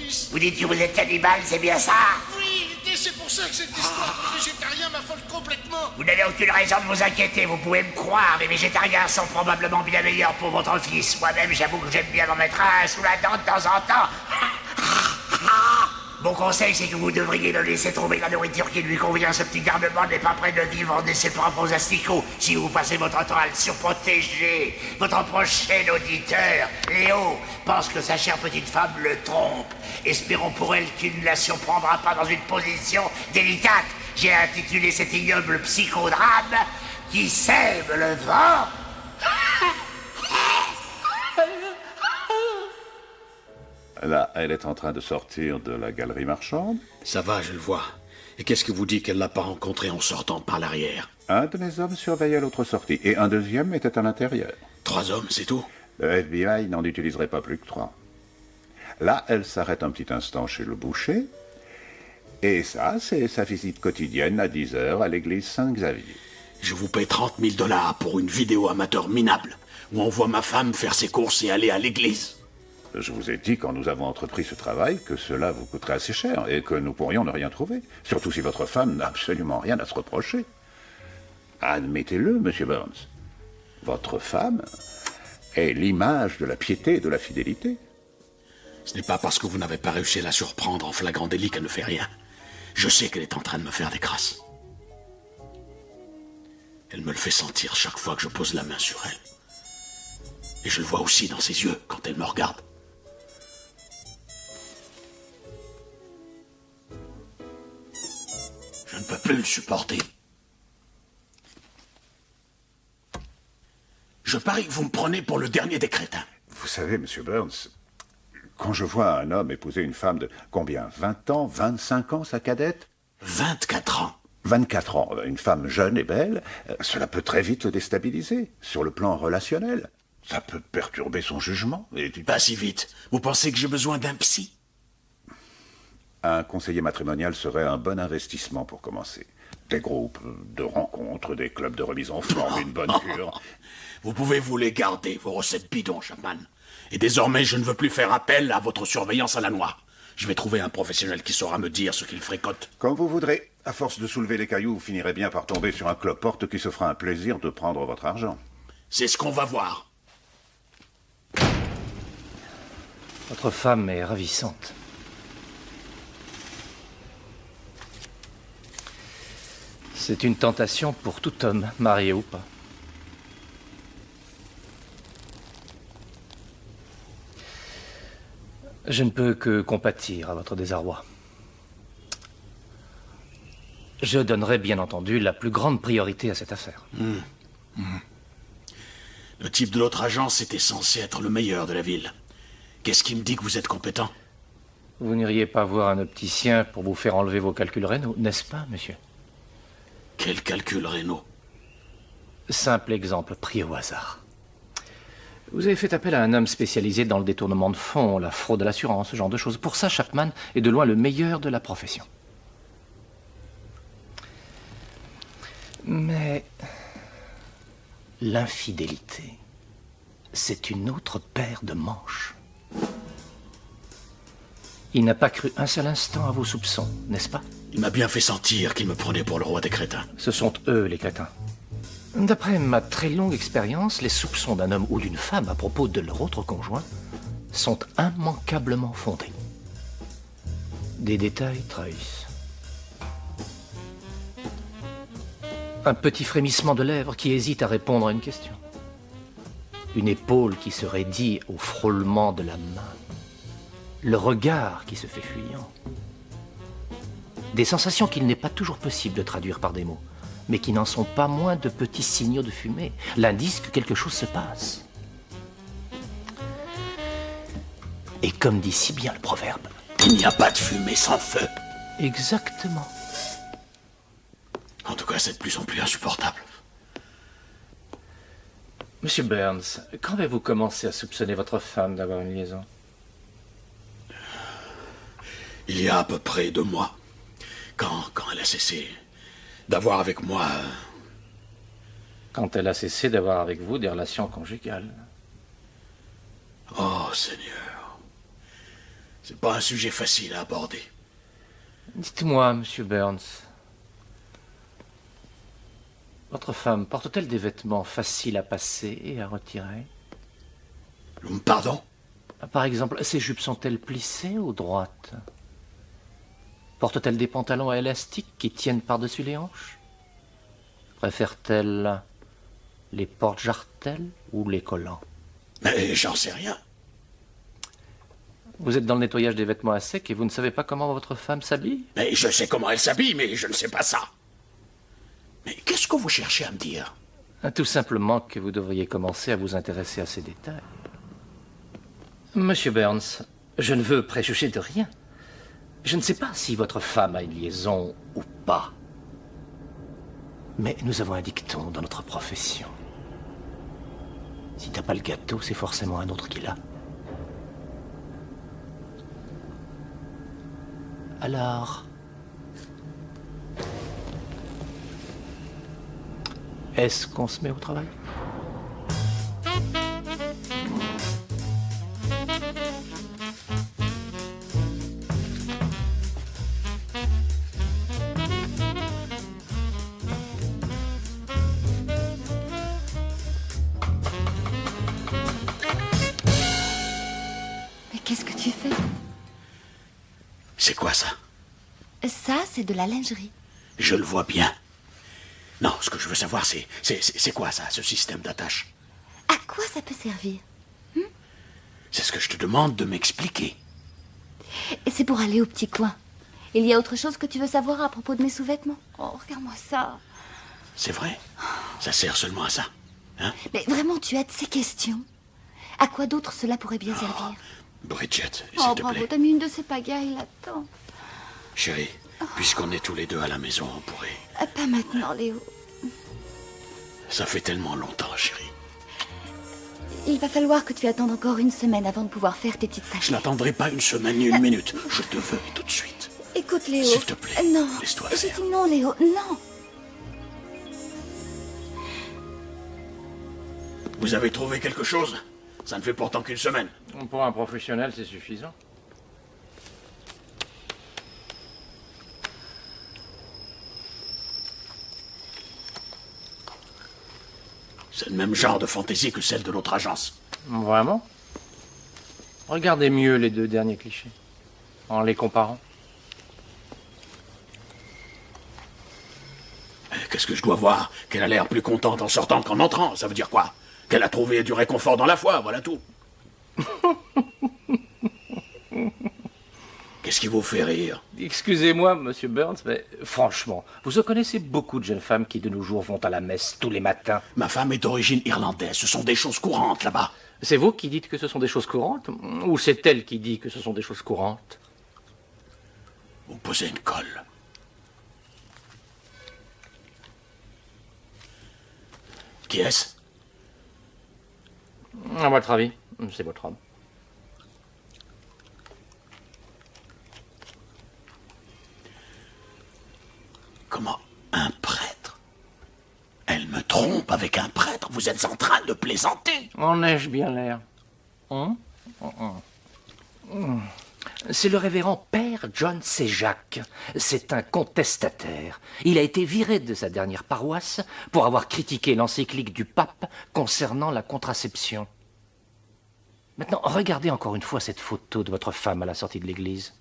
fils. Vous dites que vous êtes cannibale, c'est bien ça? Oui, et c'est pour ça que cette histoire de végétarien m'affole complètement. Vous n'avez aucune raison de vous inquiéter, vous pouvez me croire, les végétariens sont probablement bien meilleurs pour votre fils. Moi-même, j'avoue que j'aime bien en mettre un sous la dent de temps en temps. Mon conseil, c'est que vous devriez le laisser trouver la nourriture qui lui convient. Ce petit garnement n'est pas prêt de vivre de ses propres asticots. Si vous passez votre temps à le surprotéger, votre prochain auditeur, Léo, pense que sa chère petite femme le trompe. Espérons pour elle qu'il ne la surprendra pas dans une position délicate. J'ai intitulé cet ignoble psychodrame qui sème le vent. Là, elle est en train de sortir de la galerie marchande. Ça va, je le vois. Et qu'est-ce que vous dit qu'elle l'a pas rencontré en sortant par l'arrière? Un de mes hommes surveillait l'autre sortie, et un deuxième était à l'intérieur. 3 hommes, c'est tout? Le FBI n'en utiliserait pas plus que 3. Là, elle s'arrête un petit instant chez le boucher, et ça, c'est sa visite quotidienne à 10 heures à l'église Saint-Xavier. Je vous paye 30 000 $ pour une vidéo amateur minable, où on voit ma femme faire ses courses et aller à l'église. Je vous ai dit, quand nous avons entrepris ce travail, que cela vous coûterait assez cher et que nous pourrions ne rien trouver. Surtout si votre femme n'a absolument rien à se reprocher. Admettez-le, Monsieur Burns. Votre femme est l'image de la piété et de la fidélité. Ce n'est pas parce que vous n'avez pas réussi à la surprendre en flagrant délit qu'elle ne fait rien. Je sais qu'elle est en train de me faire des grâces. Elle me le fait sentir chaque fois que je pose la main sur elle. Et je le vois aussi dans ses yeux quand elle me regarde. Je ne peux plus le supporter. Je parie que vous me prenez pour le dernier des crétins. Vous savez, Monsieur Burns, quand je vois un homme épouser une femme de combien, 20 ans, 25 ans, sa cadette? 24 ans. 24 ans, une femme jeune et belle, cela peut très vite le déstabiliser, sur le plan relationnel. Ça peut perturber son jugement. Et Pas si vite. Vous pensez que j'ai besoin d'un psy? un conseiller matrimonial serait un bon investissement pour commencer. Des groupes de rencontres, des clubs de remise en forme, une bonne cure. Vous pouvez vous les garder, vos recettes bidons, Chapman. Et désormais, je ne veux plus faire appel à votre surveillance à la noix. Je vais trouver un professionnel qui saura me dire ce qu'il fréquente. Comme vous voudrez. À force de soulever les cailloux, vous finirez bien par tomber sur un cloporte qui se fera un plaisir de prendre votre argent. C'est ce qu'on va voir. Votre femme est ravissante. C'est une tentation pour tout homme, marié ou pas. Je ne peux que compatir à votre désarroi. Je donnerai bien entendu la plus grande priorité à cette affaire. Le type de l'autre agence était censé être le meilleur de la ville. Qu'est-ce qui me dit que vous êtes compétent? Vous n'iriez pas voir un opticien pour vous faire enlever vos calculs rénaux, n'est-ce pas, monsieur? Quel calcul rénaux? Simple exemple pris au hasard. Vous avez fait appel à un homme spécialisé dans le détournement de fonds, la fraude à l'assurance, ce genre de choses. Pour ça, Chapman est de loin le meilleur de la profession. Mais l'infidélité, c'est une autre paire de manches. Il n'a pas cru un seul instant à vos soupçons, n'est-ce pas? Il m'a bien fait sentir qu'il me prenait pour le roi des crétins. Ce sont eux, les crétins. D'après ma très longue expérience, les soupçons d'un homme ou d'une femme à propos de leur autre conjoint sont immanquablement fondés. Des détails trahissent. Un petit frémissement de lèvres qui hésite à répondre à une question. Une épaule qui se raidit au frôlement de la main. Le regard qui se fait fuyant. Des sensations qu'il n'est pas toujours possible de traduire par des mots, mais qui n'en sont pas moins de petits signaux de fumée, l'indice que quelque chose se passe. Et comme dit si bien le proverbe, il n'y a pas de fumée sans feu. Exactement. En tout cas, c'est de plus en plus insupportable. Monsieur Burns, quand avez-vous commencé à soupçonner votre femme d'avoir une liaison? Il y a à peu près 2 mois, quand elle a cessé d'avoir avec moi... Quand elle a cessé d'avoir avec vous des relations conjugales. Oh, Seigneur. C'est pas un sujet facile à aborder. Dites-moi, monsieur Burns, votre femme porte-t-elle des vêtements faciles à passer et à retirer? Pardon? Par exemple, ses jupes sont-elles plissées ou droites? Porte-t-elle des pantalons à élastique qui tiennent par-dessus les hanches? Préfère-t-elle les porte-jartelles ou les collants? Mais j'en sais rien. Vous êtes dans le nettoyage des vêtements à sec et vous ne savez pas comment votre femme s'habille? Mais je sais comment elle s'habille, mais je ne sais pas ça. Mais qu'est-ce que vous cherchez à me dire? Tout simplement que vous devriez commencer à vous intéresser à ces détails. Monsieur Burns, je ne veux préjuger de rien. Je ne sais pas si votre femme a une liaison ou pas. Mais nous avons un dicton dans notre profession. Si t'as pas le gâteau, c'est forcément un autre qui l'a. Alors... est-ce qu'on se met au travail? Mais qu'est-ce que tu fais? C'est quoi ça? Ça, c'est de la lingerie. Je le vois bien. Non, ce que je veux savoir, c'est quoi ça, ce système d'attache? À quoi ça peut servir? C'est ce que je te demande de m'expliquer. Et c'est pour aller au petit coin. Il y a autre chose que tu veux savoir à propos de mes sous-vêtements? Oh, regarde-moi ça. C'est vrai? Ça sert seulement à ça, hein? Mais vraiment, tu as de ces questions. À quoi d'autre cela pourrait bien servir? Bridget, Oh, s'il te bravo, plaît. t'as mis une de ces pagailles là-dedans. Chérie, puisqu'on est tous les deux à la maison, on pourrait... Pas maintenant, Léo. Ça fait tellement longtemps, chérie. Il va falloir que tu attendes encore une semaine avant de pouvoir faire tes petites Je sachets. n'attendrai pas une semaine ni une minute. Je te veux tout de suite. Écoute, Léo. S'il te plaît, Non. laisse-toi J'ai faire. dit non, Léo. Non. Vous avez trouvé quelque chose? Ça ne fait pourtant qu'une semaine. Pour un professionnel, c'est suffisant. C'est le même genre de fantaisie que celle de l'autre agence. Vraiment? Regardez mieux les deux derniers clichés, en les comparant. Qu'est-ce que je dois voir? Qu'elle a l'air plus contente en sortant qu'en entrant. Ça veut dire quoi? Qu'elle a trouvé du réconfort dans la foi, voilà tout. Qu'est-ce qui vous fait rire? Excusez-moi, monsieur Burns, mais franchement, vous en connaissez beaucoup de jeunes femmes qui de nos jours vont à la messe tous les matins. Ma femme est d'origine irlandaise. Ce sont des choses courantes là-bas. C'est vous qui dites que ce sont des choses courantes? Ou c'est elle qui dit que ce sont des choses courantes? Vous posez une colle. Qui est-ce? À votre avis, c'est votre homme. Comment? Un prêtre? Elle me trompe avec un prêtre? Vous êtes en train de plaisanter? En ai-je bien l'air? C'est le révérend Père John Séjac. C'est un contestataire. Il a été viré de sa dernière paroisse pour avoir critiqué l'encyclique du pape concernant la contraception. Maintenant, regardez encore une fois cette photo de votre femme à la sortie de l'église.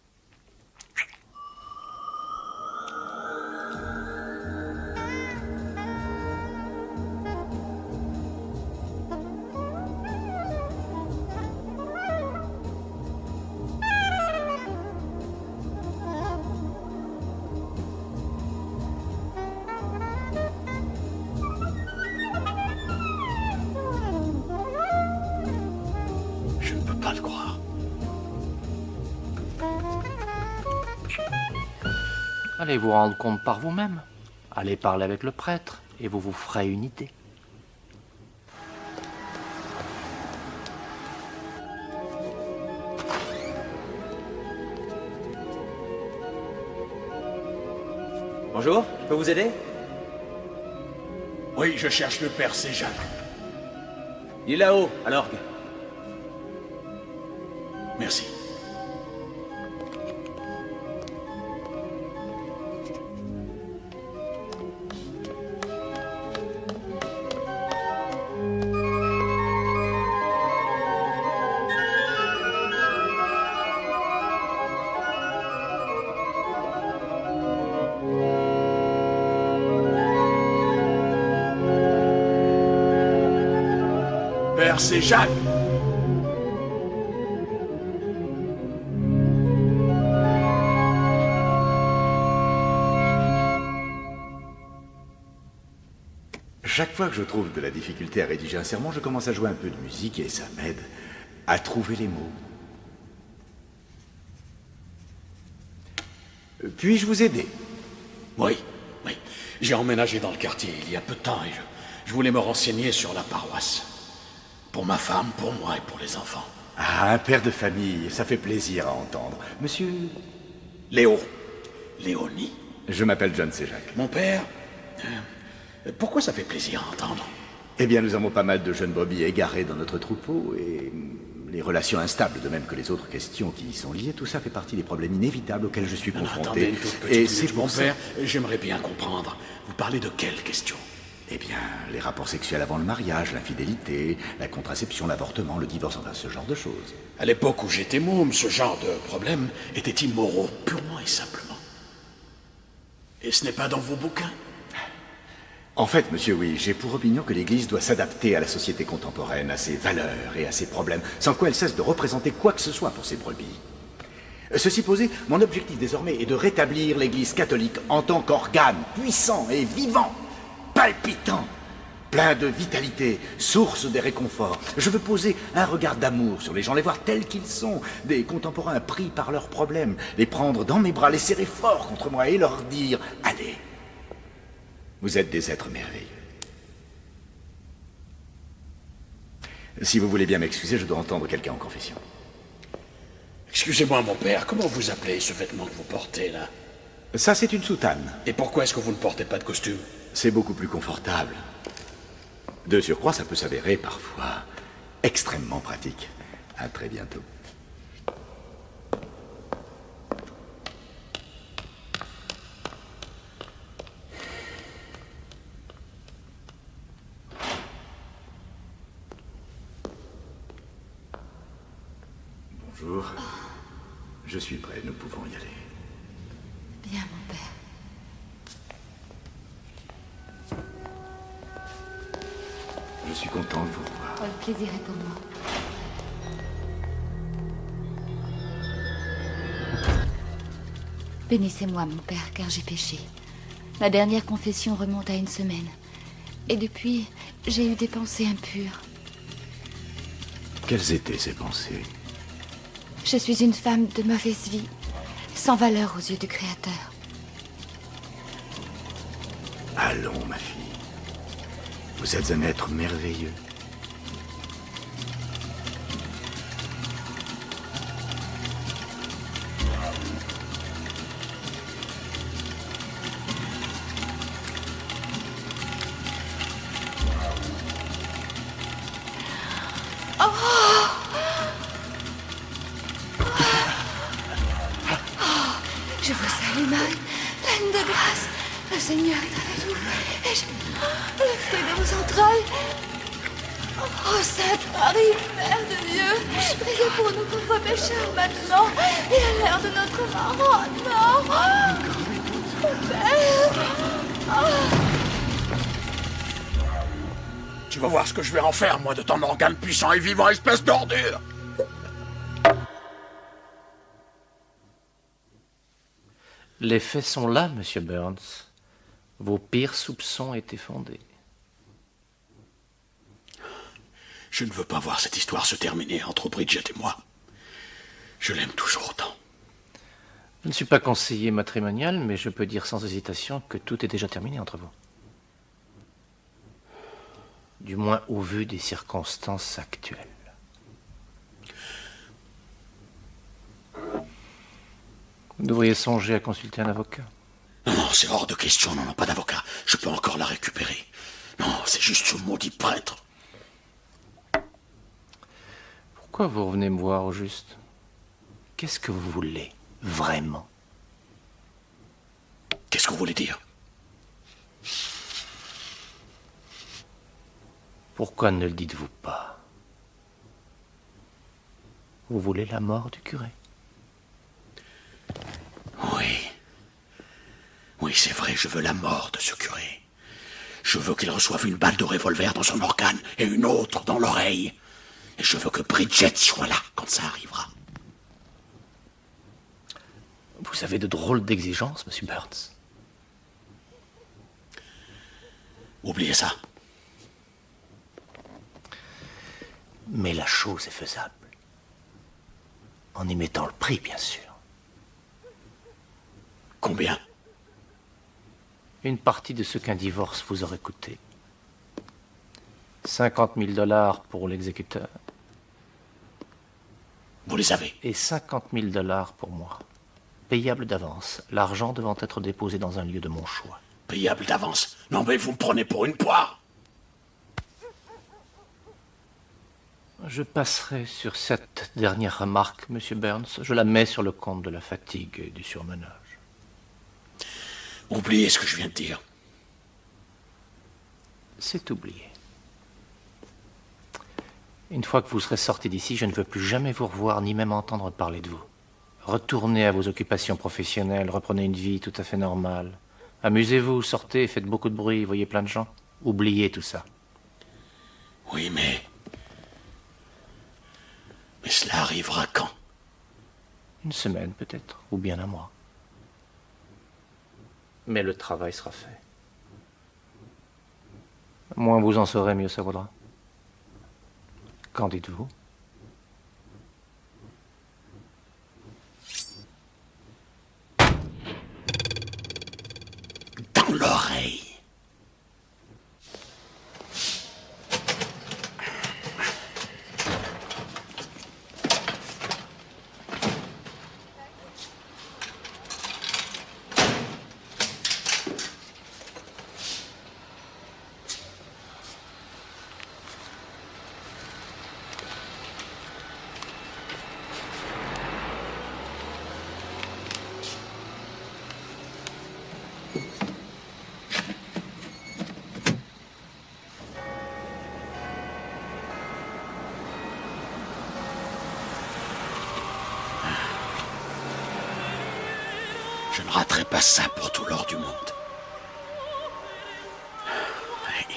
Je ne peux pas le croire. Allez vous rendre compte par vous-même. Allez parler avec le prêtre et vous vous ferez une idée. Bonjour, je peux vous aider? Oui, je cherche le père Séjac. Il est là-haut, à l'orgue. Merci. père, c'est Jacques. Chaque fois que je trouve de la difficulté à rédiger un sermon, je commence à jouer un peu de musique et ça m'aide à trouver les mots. Puis-je vous aider? Oui, oui. J'ai emménagé dans le quartier il y a peu de temps et je voulais me renseigner sur la paroisse. Pour ma femme, pour moi et pour les enfants. Ah, un père de famille, ça fait plaisir à entendre. Monsieur... Léo. Léonie. Je m'appelle John C. Jacques. Mon père... pourquoi ça fait plaisir à entendre? Eh bien, nous avons pas mal de jeunes brebis égarés dans notre troupeau et les relations instables, de même que les autres questions qui y sont liées, tout ça fait partie des problèmes inévitables auxquels je suis confronté. Attendez une toute petite et minute, c'est mon pour ça... père, j'aimerais bien comprendre. Vous parlez de quelles questions? Eh bien, les rapports sexuels avant le mariage, l'infidélité, la contraception, l'avortement, le divorce, enfin ce genre de choses. À l'époque où j'étais môme, ce genre de problème était immoraux, purement et simplement. Et ce n'est pas dans vos bouquins? En fait, monsieur, oui, j'ai pour opinion que l'Église doit s'adapter à la société contemporaine, à ses valeurs et à ses problèmes, sans quoi elle cesse de représenter quoi que ce soit pour ses brebis. Ceci posé, mon objectif désormais est de rétablir l'Église catholique en tant qu'organe puissant et vivant, palpitant, plein de vitalité, source des réconforts. Je veux poser un regard d'amour sur les gens, les voir tels qu'ils sont, des contemporains pris par leurs problèmes, les prendre dans mes bras, les serrer fort contre moi et leur dire « Allez !» Vous êtes des êtres merveilleux. Si vous voulez bien m'excuser, je dois entendre quelqu'un en confession. Excusez-moi, mon père, comment vous appelez ce vêtement que vous portez, là? Ça, c'est une soutane. Et pourquoi est-ce que vous ne portez pas de costume? C'est beaucoup plus confortable. De surcroît, ça peut s'avérer parfois extrêmement pratique. À très bientôt. Bonjour. Je suis prêt, nous pouvons y aller. Bien, mon père. Je suis content de vous revoir. Oh, le plaisir est pour moi. Bénissez-moi, mon père, car j'ai péché. Ma dernière confession remonte à une semaine. Et depuis, j'ai eu des pensées impures. Quelles étaient ces pensées? Je suis une femme de mauvaise vie, sans valeur aux yeux du Créateur. Allons, ma fille. Vous êtes un être merveilleux. Je vous salue, Marie, pleine de grâce. Le Seigneur est avec vous. Et le fruit de vos entrailles. Oh, Sainte Marie, Mère de Dieu, priez pour nous pauvres pécheurs maintenant et à l'heure de notre mort. Oh non! Mon Père! Tu vas voir ce que je vais en faire, moi, de ton organe puissant et vivant, espèce d'ordure! Les faits sont là, monsieur Burns. Vos pires soupçons étaient fondés. Je ne veux pas voir cette histoire se terminer entre Bridget et moi. Je l'aime toujours autant. Je ne suis pas conseiller matrimonial, mais je peux dire sans hésitation que tout est déjà terminé entre vous. Du moins au vu des circonstances actuelles. Vous devriez songer à consulter un avocat. Non, c'est hors de question, non, pas d'avocat. Je peux encore la récupérer. Non, c'est juste ce maudit prêtre. Pourquoi vous revenez me voir au juste? Qu'est-ce que vous voulez, vraiment? Qu'est-ce que vous voulez dire? Pourquoi ne le dites-vous pas? Vous voulez la mort du curé? Oui. Oui, c'est vrai, je veux la mort de ce curé. Je Je veux qu'il reçoive une balle de revolver dans son organe et une autre dans l'oreille. Et je veux que Bridget soit là quand ça arrivera. Vous avez de drôles d'exigences, Monsieur Burns. Oubliez ça. Mais la chose est faisable. En y mettant le prix, bien sûr. Combien? Une partie de ce qu'un divorce vous aurait coûté. 50 000 $ pour l'exécuteur. Vous les avez. Et 50 000 $ pour moi. Payable d'avance, l'argent devant être déposé dans un lieu de mon choix. Payable d'avance? Non mais vous me prenez pour une poire. Je passerai sur cette dernière remarque, Monsieur Burns. Je la mets sur le compte de la fatigue et du surmenage. Oubliez ce que je viens de dire. C'est oublié. Une fois que vous serez sorti d'ici, je ne veux plus jamais vous revoir, ni même entendre parler de vous. Retournez à vos occupations professionnelles, reprenez une vie tout à fait normale. Amusez-vous, sortez, faites beaucoup de bruit, voyez plein de gens. Oubliez tout ça. Oui, mais cela arrivera quand? Une semaine peut-être, ou bien un mois. Mais le travail sera fait. Moins vous en saurez, mieux ça vaudra. Qu'en dites-vous? Dans l'oreille. Je ne raterai pas ça pour tout l'or du monde. Oui.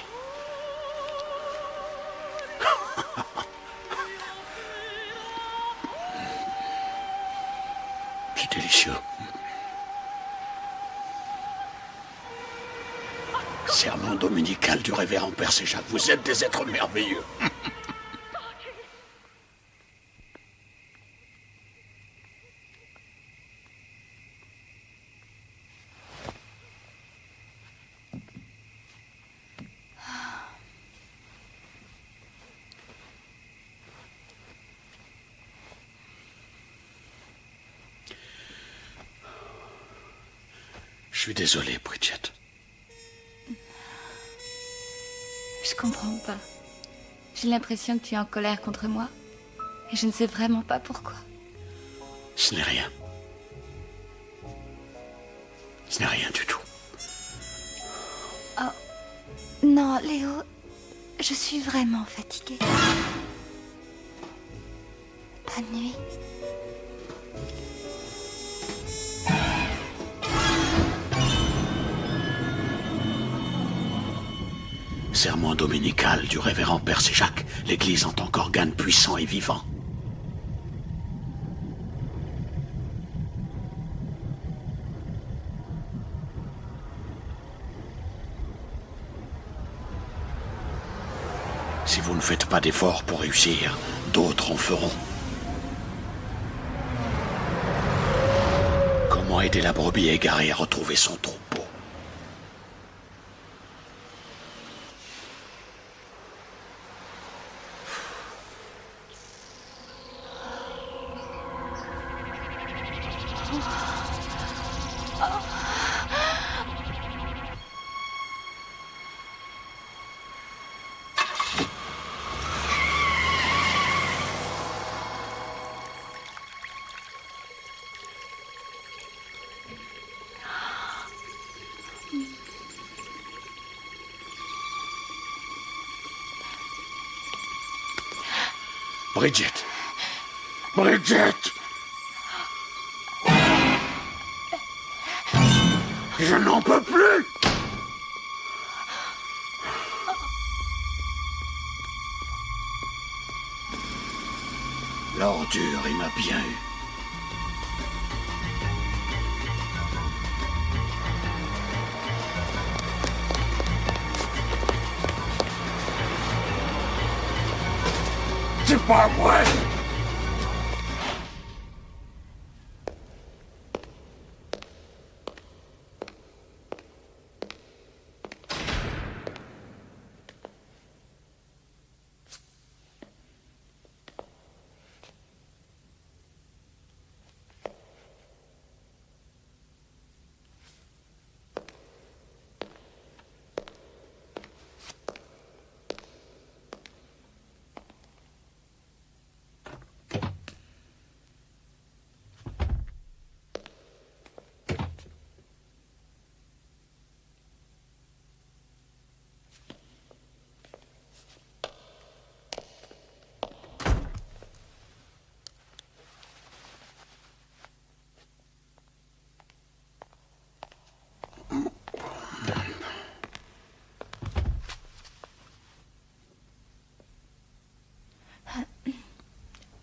C'est délicieux. Serment dominical du révérend Père Séjac. Vous êtes des êtres merveilleux. Je suis désolé, Bridget. Je comprends pas. J'ai l'impression que tu es en colère contre moi. Et je ne sais vraiment pas pourquoi. Ce n'est rien. Ce n'est rien du tout. Oh. Non, Léo. Je suis vraiment fatiguée. Bonne nuit. Serment dominical du révérend Père Séjac, l'Église en tant qu'organe puissant et vivant. Si vous ne faites pas d'efforts pour réussir, d'autres en feront. Comment aider la brebis égarée à retrouver son troupeau? Bridget! Bridget! Je n'en peux plus! L'ordure, il m'a bien eu. C'est pas vrai!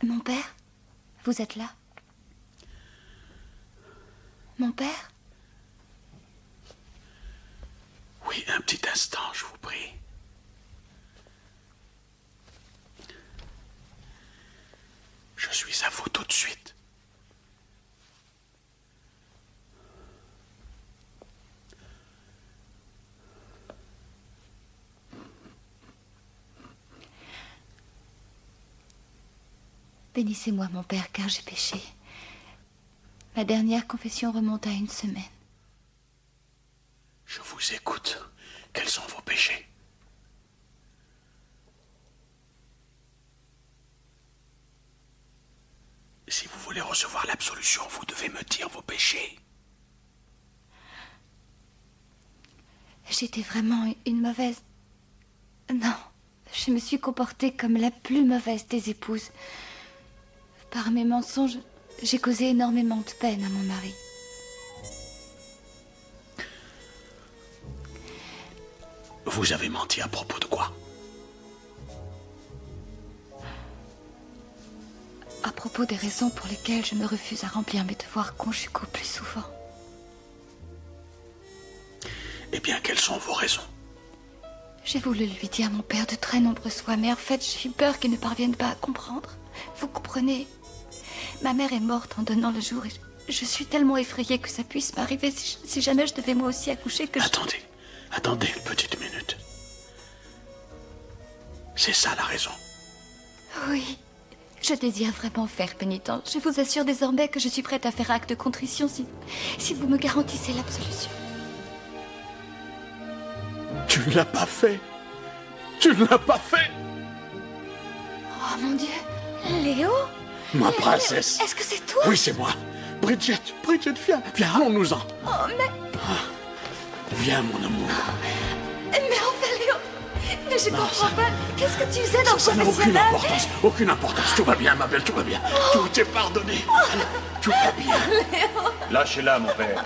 Mon père, vous êtes là? Mon père? Oui, un petit instant, je vous prie. Je suis à vous tout de suite. Bénissez-moi, mon père, car j'ai péché. Ma dernière confession remonte à 1 semaine. Je vous écoute. Quels sont vos péchés? Si vous voulez recevoir l'absolution, vous devez me dire vos péchés. J'étais vraiment une mauvaise... Non, je me suis comportée comme la plus mauvaise des épouses. Par mes mensonges, j'ai causé énormément de peine à mon mari. Vous avez menti à propos de quoi? À propos des raisons pour lesquelles je me refuse à remplir mes devoirs conjugaux plus souvent. Eh bien, quelles sont vos raisons? J'ai voulu lui dire à mon père de très nombreuses fois, mais en fait, j'ai eu peur qu'il ne parvienne pas à comprendre. Vous comprenez? Ma mère est morte en donnant le jour et je suis tellement effrayée que ça puisse m'arriver si jamais je devais moi aussi accoucher que Attendez une petite minute. C'est ça la raison? Oui, je désire vraiment faire pénitence. Je vous assure désormais que je suis prête à faire acte de contrition si vous me garantissez l'absolution. Tu ne l'as pas fait. Tu ne l'as pas fait. Oh mon Dieu, Léo? Ma princesse. Est-ce que c'est toi? Oui, c'est moi. Bridget, viens, allons-nous-en. Oh, mais... Viens, mon amour. Mais enfin, Léo, mais je comprends pas. Qu'est-ce que tu faisais dans le Ça n'a confessionnal? aucune importance. Tout va bien, ma belle, tout va bien. Tout est pardonné. Tout va bien. Lâchez-la, mon père.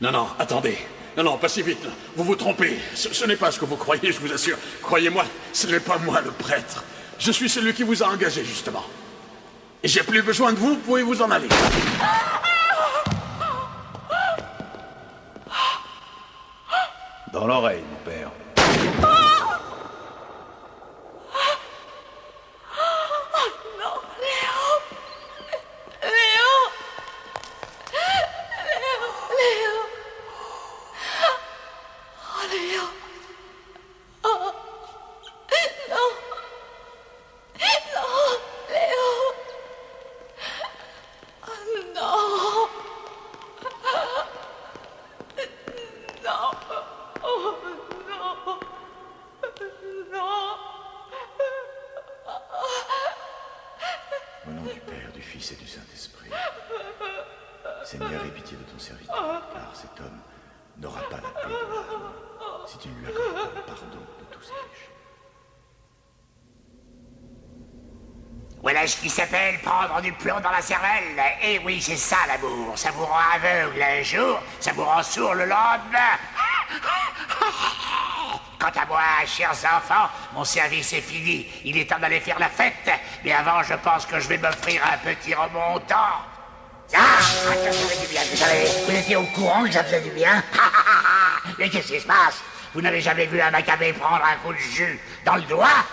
Non, attendez. Non, pas si vite. Vous vous trompez. Ce n'est pas ce que vous croyez, je vous assure. Croyez-moi, ce n'est pas moi le prêtre. Je suis celui qui vous a engagé, justement. Et j'ai plus besoin de vous, vous pouvez vous en aller. Dans l'oreille, mon père. Non, Léo! Léo! Léo! Oh, Léo! Oh! Non! Non! Léo! Oh, non! Non! Oh, non! Non! Au nom du Père, du Fils et du Saint-Esprit. Seigneur, aie pitié de ton serviteur, car cet homme n'aura pas la paix de l'âme si tu ne lui accordes pas le pardon de tous ses péchés. Voilà ce qui s'appelle prendre du plomb dans la cervelle. Et oui, c'est ça l'amour. Ça vous rend aveugle un jour, ça vous rend sourd le lendemain. Quant à moi, chers enfants, mon service est fini. Il est temps d'aller faire la fête. Mais avant, je pense que je vais m'offrir un petit remontant. Ah, ça fait du bien, vous savez. Vous étiez au courant que ça faisait du bien? Mais qu'est-ce qui se passe? Vous n'avez jamais vu un macabé prendre un coup de jus dans le doigt?